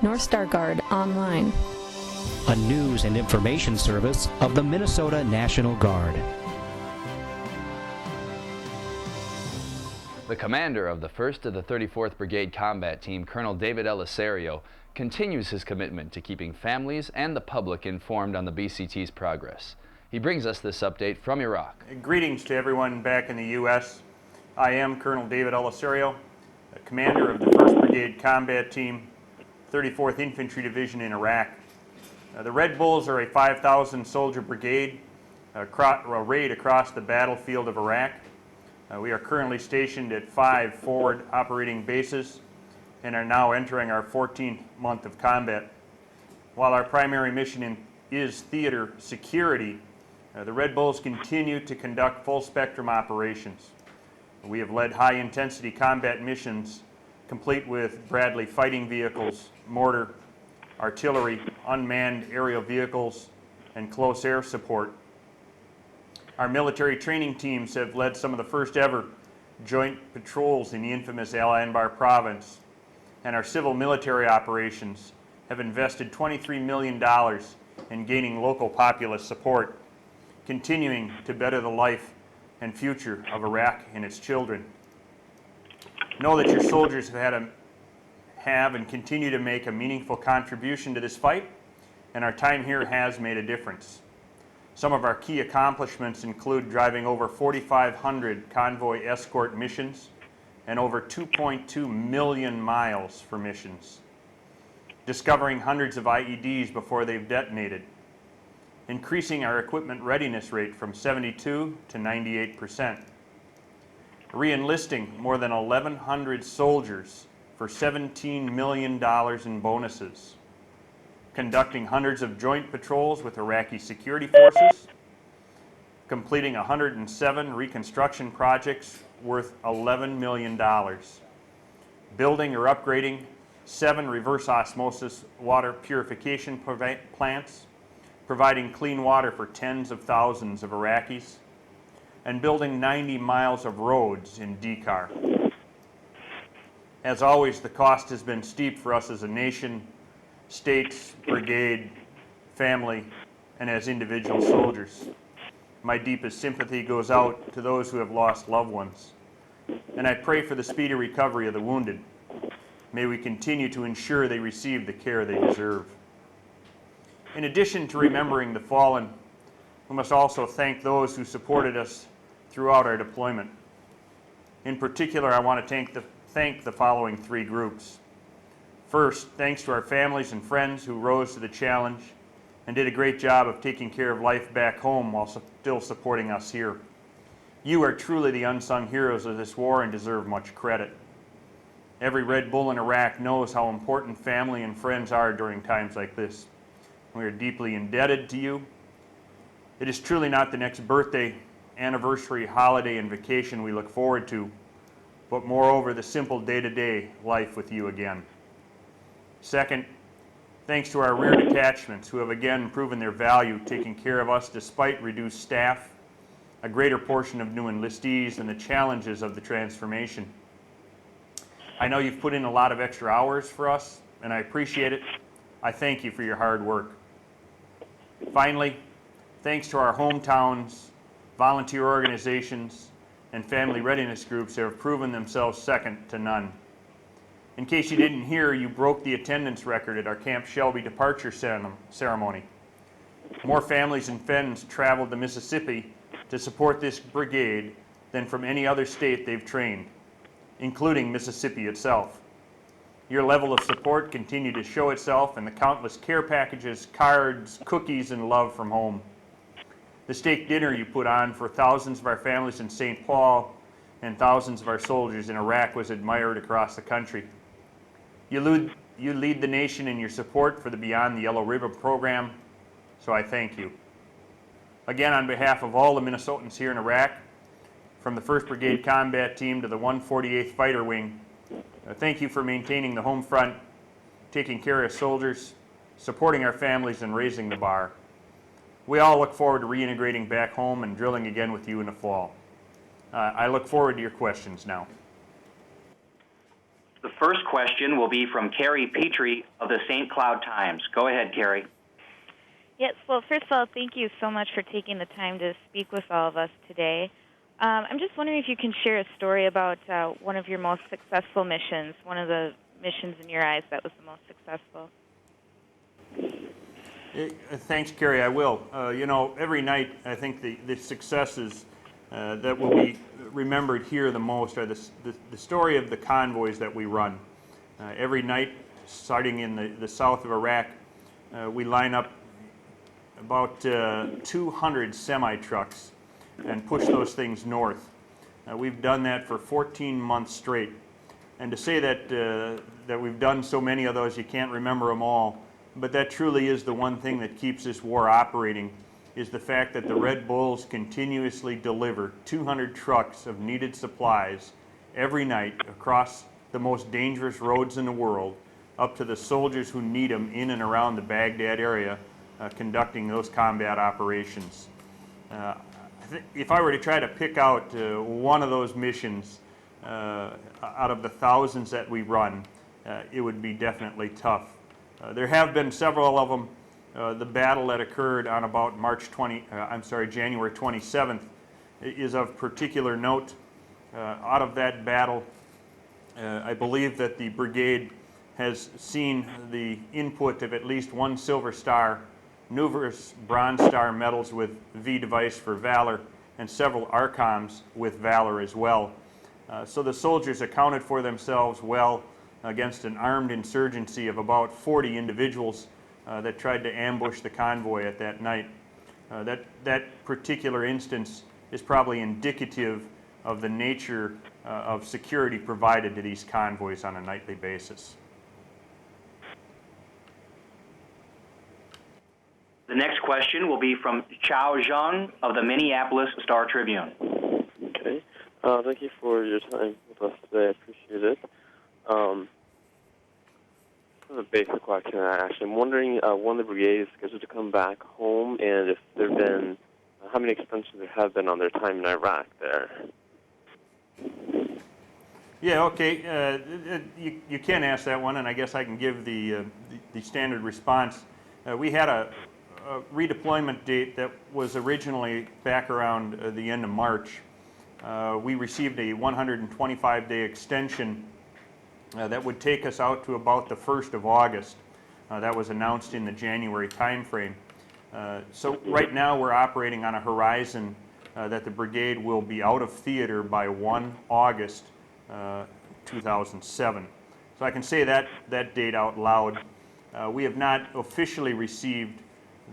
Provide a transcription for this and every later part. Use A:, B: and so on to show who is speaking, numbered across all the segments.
A: North Star Guard online.
B: A news and information service of the Minnesota National Guard.
C: The commander of the 1st of the 34th Brigade Combat Team, Colonel David Elicerio, continues his commitment to keeping families and the public informed on the BCT's progress. He brings us this update from Iraq.
D: Greetings to everyone back in the U.S. I am Colonel David Elicerio, commander of the 1st Brigade Combat Team, 34th Infantry Division in Iraq. The Red Bulls are a 5,000 soldier brigade arrayed across the battlefield of Iraq. We are currently stationed at 5 forward operating bases and are now entering our 14th month of combat. While our primary mission is theater security, the Red Bulls continue to conduct full spectrum operations. We have led high intensity combat missions complete with Bradley fighting vehicles, mortar, artillery, unmanned aerial vehicles, and close air support. Our military training teams have led some of the first ever joint patrols in the infamous Al Anbar province, and our civil military operations have invested $23 million in gaining local populace support, continuing to better the life and future of Iraq and its children. Know that your soldiers have and continue to make a meaningful contribution to this fight, and our time here has made a difference. Some of our key accomplishments include driving over 4,500 convoy escort missions and over 2.2 million miles for missions, discovering hundreds of IEDs before they've detonated, increasing our equipment readiness rate from 72 to 98%, re-enlisting more than 1,100 soldiers for $17 million in bonuses, conducting hundreds of joint patrols with Iraqi security forces, completing 107 reconstruction projects worth $11 million, building or upgrading 7 reverse osmosis water purification plants, providing clean water for tens of thousands of Iraqis, and building 90 miles of roads in Dekar. As always, the cost has been steep for us as a nation, states, brigade, family, and as individual soldiers. My deepest sympathy goes out to those who have lost loved ones, and I pray for the speedy recovery of the wounded. May we continue to ensure they receive the care they deserve. In addition to remembering the fallen, we must also thank those who supported us throughout our deployment. In particular, I want to thank the following 3 groups. First, thanks to our families and friends who rose to the challenge and did a great job of taking care of life back home while still supporting us here. You are truly the unsung heroes of this war and deserve much credit. Every Red Bull in Iraq knows how important family and friends are during times like this. We are deeply indebted to you. It is truly not the next birthday, anniversary, holiday, and vacation we look forward to, but moreover the simple day-to-day life with you again. Second, thanks to our rear detachments who have again proven their value taking care of us despite reduced staff, a greater portion of new enlistees, and the challenges of the transformation. I know you've put in a lot of extra hours for us, and I appreciate it. I thank you for your hard work. Finally, thanks to our hometowns, volunteer organizations, and family readiness groups that have proven themselves second to none. In case you didn't hear, you broke the attendance record at our Camp Shelby departure ceremony. More families and friends traveled to Mississippi to support this brigade than from any other state they've trained, including Mississippi itself. Your level of support continued to show itself in the countless care packages, cards, cookies, and love from home. The steak dinner you put on for thousands of our families in St. Paul and thousands of our soldiers in Iraq was admired across the country. You lead the nation in your support for the Beyond the Yellow Ribbon program, so I thank you. Again, on behalf of all the Minnesotans here in Iraq, from the 1st Brigade Combat Team to the 148th Fighter Wing, thank you for maintaining the home front, taking care of soldiers, supporting our families, and raising the bar. We all look forward to reintegrating back home and drilling again with you in the fall. I look forward to your questions now.
E: The first question will be from Carrie Petrie of the St. Cloud Times. Go ahead, Carrie.
F: Yes, well, first of all, thank you so much for taking the time to speak with all of us today. I'm just wondering if you can share a story about one of your most successful missions, one of the missions in your eyes that was the most successful.
D: Thanks, Carrie. I will. You know, every night I think the successes that will be remembered here the most are the story of the convoys that we run. Every night, starting in the south of Iraq, we line up about 200 semi-trucks and push those things north. We've done that for 14 months straight. And to say that we've done so many of those, you can't remember them all, but that truly is the one thing that keeps this war operating, is the fact that the Red Bulls continuously deliver 200 trucks of needed supplies every night across the most dangerous roads in the world, up to the soldiers who need them in and around the Baghdad area, conducting those combat operations. If I were to try to pick out one of those missions out of the thousands that we run, it would be definitely tough. There have been several of them. The battle that occurred on about January 27th is of particular note. Out of that battle, I believe that the brigade has seen the input of at least one Silver Star, numerous Bronze Star medals with V device for Valor, and several ARCOMs with Valor as well. So the soldiers accounted for themselves well against an armed insurgency of about 40 individuals that tried to ambush the convoy at that night. That particular instance is probably indicative of the nature of security provided to these convoys on a nightly basis.
E: The next question will be from Chao Zhang of the Minneapolis Star-Tribune.
G: Okay. Thank you for your time with us today. I appreciate it. This is a basic question, actually. I'm wondering when the brigade is scheduled to come back home, and if there have been, how many extensions there have been on their time in Iraq there.
D: Yeah, okay. You can ask that one, and I guess I can give the standard response. We had a redeployment date that was originally back around the end of March. We received a 125-day extension that would take us out to about the 1st of August. That was announced in the January timeframe. So right now we're operating on a horizon that the brigade will be out of theater by 1 August 2007. So I can say that date out loud. We have not officially received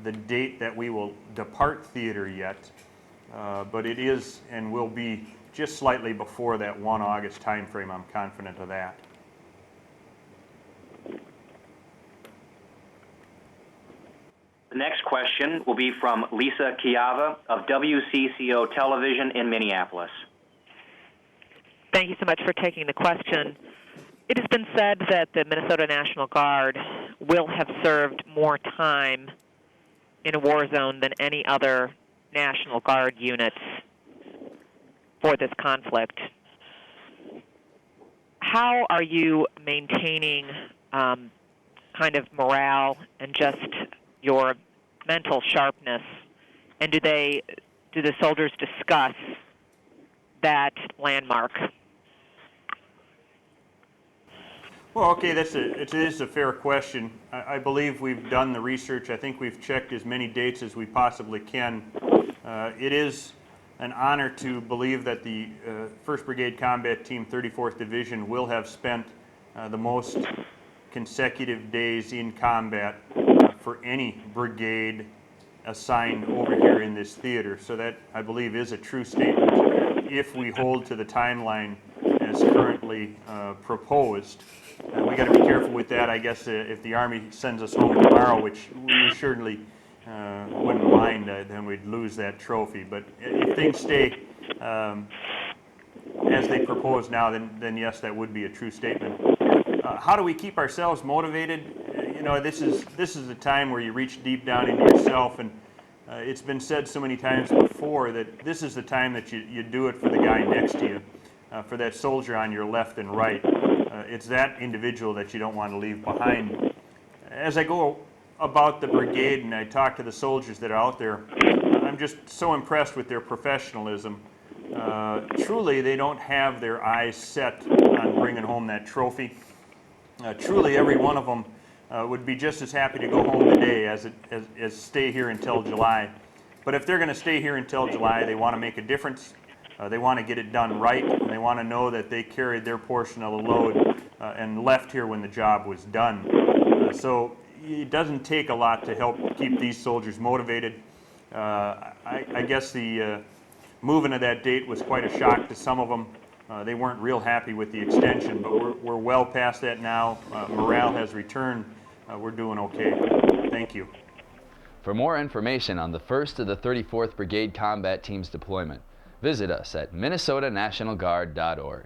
D: the date that we will depart theater yet, but it is and will be just slightly before that 1 August time frame. I'm confident of that.
E: The next question will be from Lisa Chiava of WCCO Television in Minneapolis.
H: Thank you so much for taking the question. It has been said that the Minnesota National Guard will have served more time in a war zone than any other National Guard units for this conflict. How are you maintaining kind of morale and just your mental sharpness? And do the soldiers discuss that landmark?
D: Well, okay, it is a fair question. I believe we've done the research. I think we've checked as many dates as we possibly can. It is an honor to believe that the 1st Brigade Combat Team, 34th Division, will have spent the most consecutive days in combat for any brigade assigned over here in this theater. So that, I believe, is a true statement if we hold to the timeline as currently proposed. We got to be careful with that. I guess if the Army sends us home tomorrow, which we certainly wouldn't mind, then we'd lose that trophy. But if things stay as they propose now, then yes, that would be a true statement. How do we keep ourselves motivated? You know, this is a time where you reach deep down into yourself, and it's been said so many times before that this is the time that you do it for the guy next to you. for that soldier on your left and right. It's that individual that you don't want to leave behind. As I go about the brigade and I talk to the soldiers that are out there, I'm just so impressed with their professionalism. Truly, they don't have their eyes set on bringing home that trophy. Truly, every one of them would be just as happy to go home today as stay here until July. But if they're going to stay here until July, they want to make a difference. They want to get it done right, and they want to know that they carried their portion of the load and left here when the job was done. So it doesn't take a lot to help keep these soldiers motivated. I guess the moving of that date was quite a shock to some of them. They weren't real happy with the extension, but we're well past that now. Morale has returned. We're doing okay. Thank you.
C: For more information on the 1st of the 34th Brigade Combat Team's deployment, visit us at minnesotanationalguard.org.